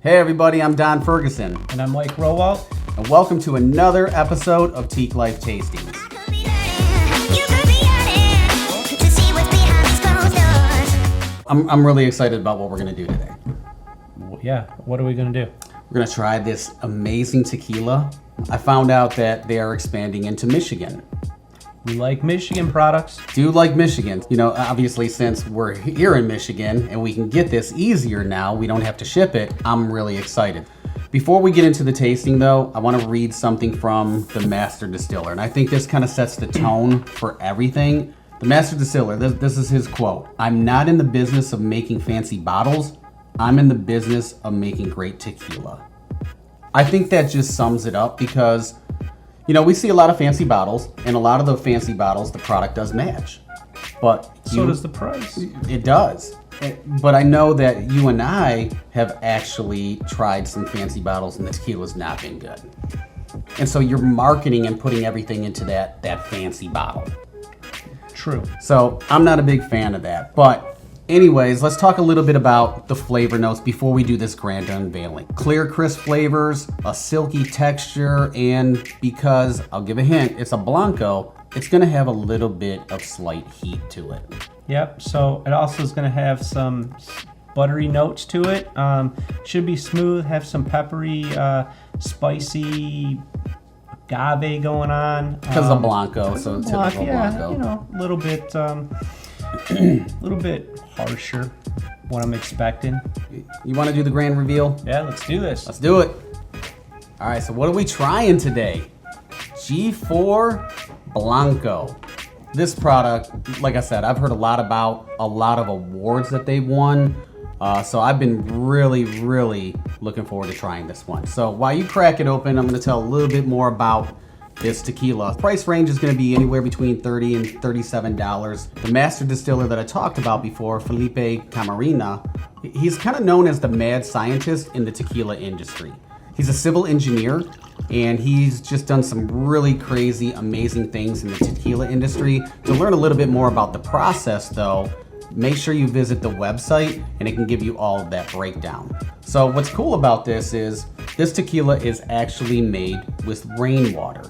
Hey everybody, I'm Don Ferguson. And I'm Mike Rowalt. And welcome to another episode of Teeqlife Tastings. I'm really excited about what we're going to do today. Yeah, what are we going to do? We're going to try this amazing tequila. I found out that they are expanding into Michigan. We like Michigan products. Do like Michigan. You know, obviously since we're here in Michigan and we can get this easier now, we don't have to ship it, I'm really excited. Before we get into the tasting though, I want to read something from the master distiller. And I think this kind of sets the tone for everything. The master distiller, this is his quote. "I'm not in the business of making fancy bottles. I'm in the business of making great tequila." I think that just sums it up because, you know, we see a lot of fancy bottles, and a lot of the fancy bottles, the product does match. But so does the price. It does. But I know that you and I have actually tried some fancy bottles and the tequila's not been good. And so you're marketing and putting everything into that fancy bottle. True. So I'm not a big fan of that. But anyways, let's talk a little bit about the flavor notes before we do this grand unveiling. Clear, crisp flavors, a silky texture, and because, I'll give a hint, it's a Blanco, it's gonna have a little bit of slight heat to it. Yep, so it also is gonna have some buttery notes to it. Should be smooth, have some peppery, spicy agave going on. Because of Blanco, so typical Blanco. You know, a little bit harsher, what I'm expecting. You want to do the grand reveal? Yeah, let's do this. Let's do it. All right, so what are we trying today? G4 Blanco. This product, like I said, I've heard a lot about a lot of awards that they've won. So I've been really looking forward to trying this one. So while you crack it open, I'm going to tell a little bit more about this tequila. Price range is going to be anywhere between $30 and $37. The master distiller that I talked about before, Felipe Camarena, he's kind of known as the mad scientist in the tequila industry. He's a civil engineer, and he's just done some really crazy, amazing things in the tequila industry. To learn a little bit more about the process though, make sure you visit the website and it can give you all of that breakdown. So what's cool about this is this tequila is actually made with rainwater.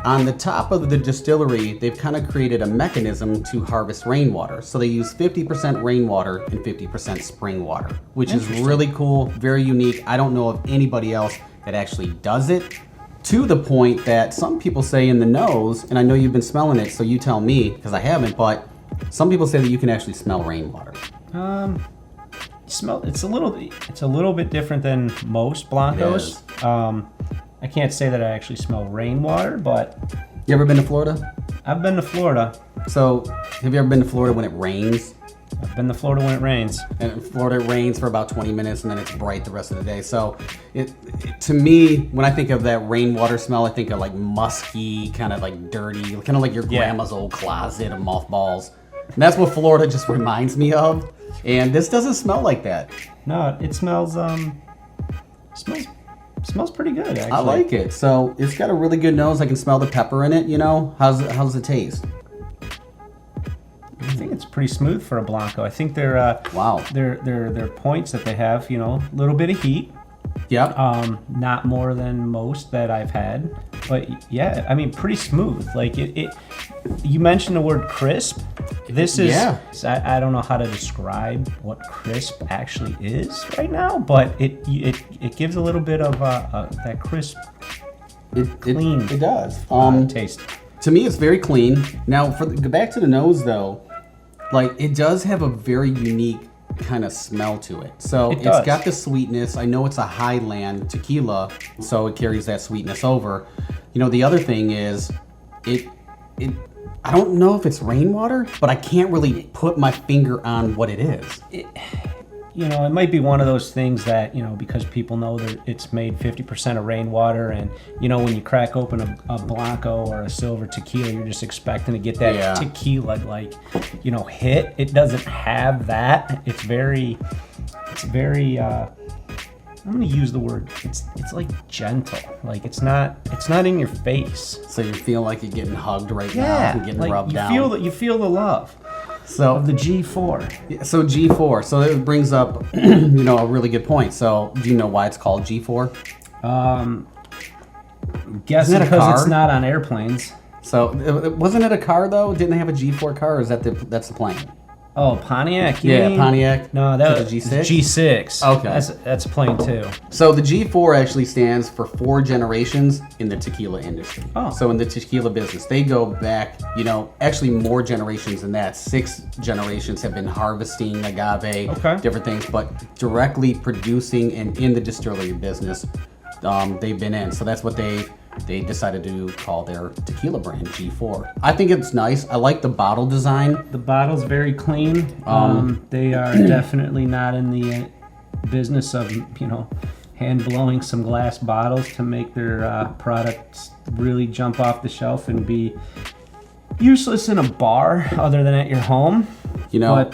On the top of the distillery, they've kind of created a mechanism to harvest rainwater. So they use 50% rainwater and 50% spring water, which is really cool, very unique. I don't know of anybody else that actually does it, to the point that some people say in the nose, and I know you've been smelling it, so you tell me, because I haven't, but some people say that you can actually smell rainwater. It's a little bit different than most Blancos. I can't say that I actually smell rainwater, but... You ever been to Florida? I've been to Florida. So, have you ever been to Florida when it rains? I've been to Florida when it rains. And in Florida, it rains for about 20 minutes and then it's bright the rest of the day. So, to me, when I think of that rainwater smell, I think of like musky, kind of like dirty, kind of like your grandma's old closet of mothballs. And that's what Florida just reminds me of. And this doesn't smell like that. No, it smells pretty good, actually. I like it. So it's got a really good nose. I can smell the pepper in it, you know. How's it taste? I think it's pretty smooth for a Blanco. I think their points that they have, you know, a little bit of heat. Yep. Not more than most that I've had. But yeah, I mean, pretty smooth. Like you mentioned the word crisp. This is, I don't know how to describe what crisp actually is right now, but it gives a little bit of that crisp, clean. It does. Taste. To me, it's very clean. Now, back to the nose though, like it does have a very unique kind of smell to it. So it's got the sweetness. I know it's a highland tequila, so it carries that sweetness over. You know, the other thing is I don't know if it's rainwater, but I can't really put my finger on what it is. You know, it might be one of those things that, you know, because people know that it's made 50% of rainwater, and, you know, when you crack open a Blanco or a silver tequila, you're just expecting to get that tequila, like, you know, hit. It doesn't have that. It's very, I'm gonna use the word, it's like gentle. Like it's not in your face. So you feel like you're getting hugged right now and getting like rubbed down. You feel the love. So of the G4. So G4. So it brings up, a really good point. So do you know why it's called G4? Guessing because it's not on airplanes. So wasn't it a car though? Didn't they have a G4 car, or is that's the plane? Oh, Pontiac. Pontiac. No, that was the G6. G6. Okay, that's a plane too. So the G4 actually stands for 4 generations in the tequila industry. Oh. So in the tequila business, they go back, actually more generations than that. 6 generations have been harvesting agave, different things, but directly producing and in the distillery business, they've been in. So that's what they decided to call their tequila brand G4. I think it's nice. I like the bottle design. The bottle's very clean. They are definitely not in the business of, hand blowing some glass bottles to make their products really jump off the shelf and be useless in a bar other than at your home. But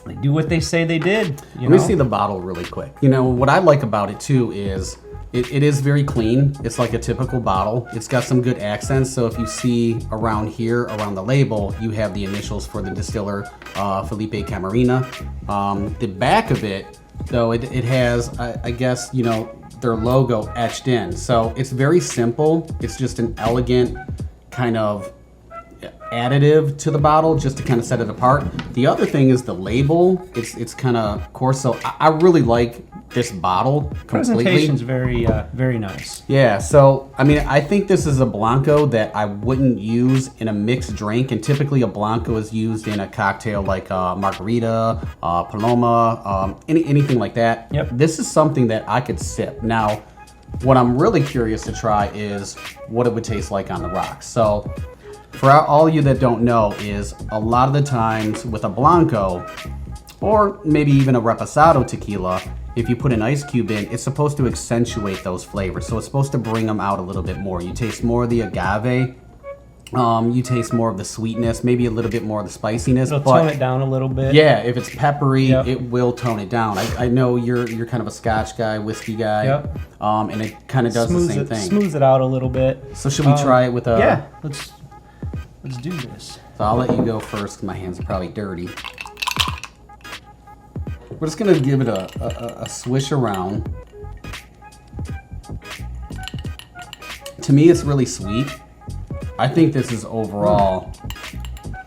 they do what they say they did. Let me see the bottle really quick. What I like about it too is it is very clean. It's like a typical bottle. It's got some good accents. So if you see around here, around the label, you have the initials for the distiller, Felipe Camarena. The back of it, though, it has, I guess, their logo etched in. So it's very simple. It's just an elegant kind of additive to the bottle just to kind of set it apart. The other thing is the label. It's kind of coarse. So I really like this bottle completely. Presentation's very very nice. Yeah, so I think this is a Blanco that I wouldn't use in a mixed drink, and typically a Blanco is used in a cocktail like margarita, Paloma, anything like that. Yep. This is something that I could sip. Now, what I'm really curious to try is what it would taste like on the rocks. So for all you that don't know, is a lot of the times with a Blanco, or maybe even a Reposado tequila, if you put an ice cube in, it's supposed to accentuate those flavors. So it's supposed to bring them out a little bit more. You taste more of the agave, you taste more of the sweetness, maybe a little bit more of the spiciness. It'll tone it down a little bit. Yeah, if it's peppery, it will tone it down. I know you're kind of a Scotch guy, whiskey guy, and it kind of does the same thing. Smooths it out a little bit. So should we try it with a... Yeah, let's do this. So I'll let you go first because my hands are probably dirty. We're just gonna give it a swish around. To me, it's really sweet. I think this is overall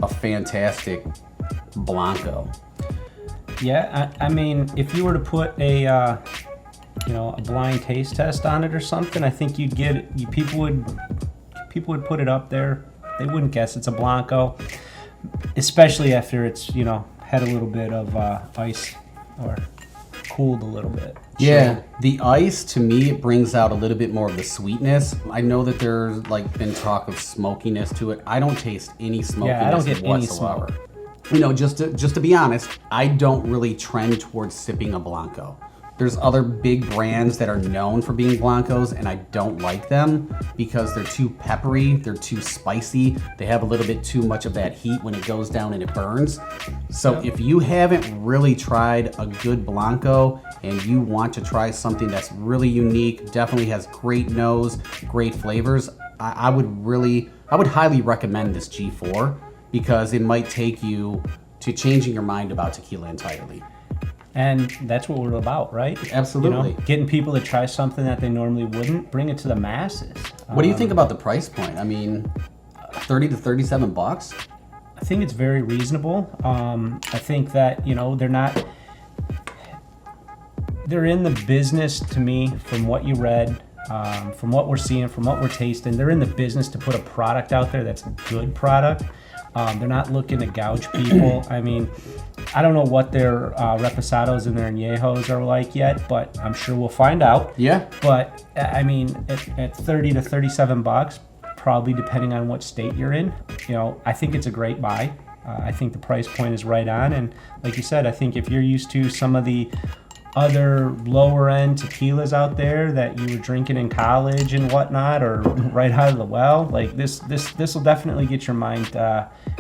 a fantastic Blanco. Yeah, if you were to put a blind taste test on it or something, I think people would put it up there. They wouldn't guess it's a Blanco, especially after it's had a little bit of ice or cooled a little bit. Yeah, the ice, to me, it brings out a little bit more of the sweetness. I know that there's been talk of smokiness to it. I don't taste any smokiness I don't get whatsoever. any smoke. Just to be honest, I don't really trend towards sipping a Blanco. There's other big brands that are known for being Blancos, and I don't like them because they're too peppery, they're too spicy, they have a little bit too much of that heat when it goes down and it burns. So if you haven't really tried a good Blanco and you want to try something that's really unique, definitely has great nose, great flavors, I would highly recommend this G4 because it might take you to changing your mind about tequila entirely. And that's what we're about, right? Absolutely. Getting people to try something that they normally wouldn't, bring it to the masses. What do you think about the price point? 30 to 37 bucks? I think it's very reasonable. I think that, they're in the business, to me, from what you read, from what we're seeing, from what we're tasting, they're in the business to put a product out there that's a good product. They're not looking to gouge people. I don't know what their reposados and their añejos are like yet, but I'm sure we'll find out. Yeah. But at 30 to 37 bucks, probably depending on what state you're in, I think it's a great buy. I think the price point is right on, and like you said, I think if you're used to some of the other lower end tequilas out there that you were drinking in college and whatnot, or right out of the well, like this will definitely get your mind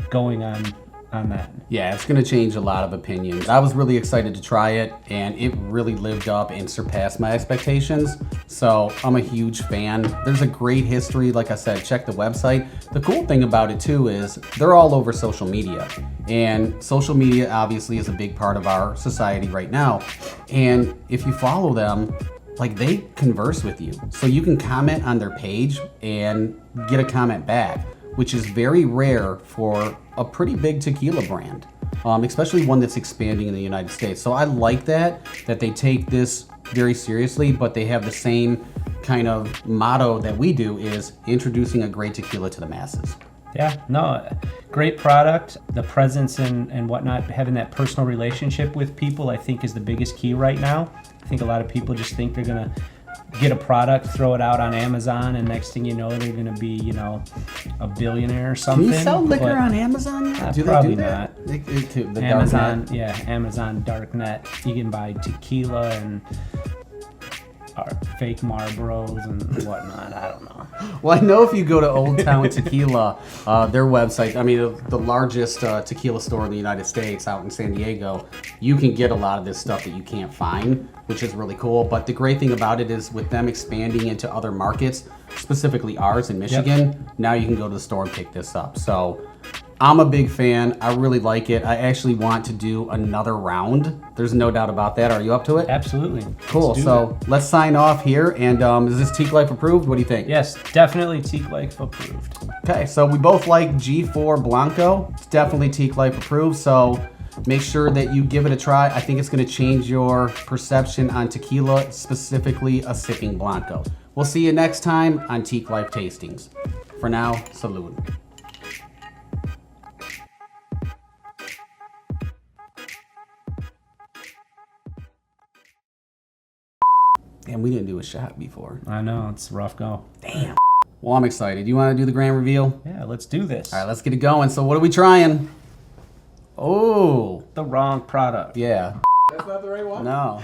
going on on that. Yeah, it's going to change a lot of opinions. I was really excited to try it, and it really lived up and surpassed my expectations. So I'm a huge fan. There's a great history. Like I said, check the website. The cool thing about it too is they're all over social media. And social media obviously is a big part of our society right now. And if you follow them, like, they converse with you. So you can comment on their page and get a comment back, which is very rare for a pretty big tequila brand, especially one that's expanding in the United States. So I like that they take this very seriously, but they have the same kind of motto that we do, is introducing a great tequila to the masses. Yeah, no, great product. The presence and whatnot, having that personal relationship with people, I think is the biggest key right now. I think a lot of people just think they're gonna get a product, throw it out on Amazon, and next thing you know, they're gonna be, you know, a billionaire or something. Can you sell liquor on Amazon yet? Probably not. The Amazon, yeah, Amazon Darknet. You can buy tequila and fake Marlboros and whatnot. I don't know. Well, I know if you go to Old Town Tequila, their website, I mean, the largest tequila store in the United States out in San Diego, you can get a lot of this stuff that you can't find, which is really cool. But the great thing about it is, with them expanding into other markets, specifically ours in Michigan, now you can go to the store and pick this up. So I'm a big fan. I really like it. I actually want to do another round. There's no doubt about that. Are you up to it? Absolutely. Cool. So let's sign off here. And is this Teeqlife approved? What do you think? Yes, definitely Teeqlife approved. Okay, so we both like G4 Blanco. It's definitely Teeqlife approved. So make sure that you give it a try. I think it's going to change your perception on tequila, specifically a sipping Blanco. We'll see you next time on Teeqlife Tastings. For now, salud. Damn, we didn't do a shot before. I know, it's a rough go. Damn. Well, I'm excited. You want to do the grand reveal? Yeah, let's do this. All right, let's get it going. So what are we trying? Oh. The wrong product. Yeah. That's not the right one? No.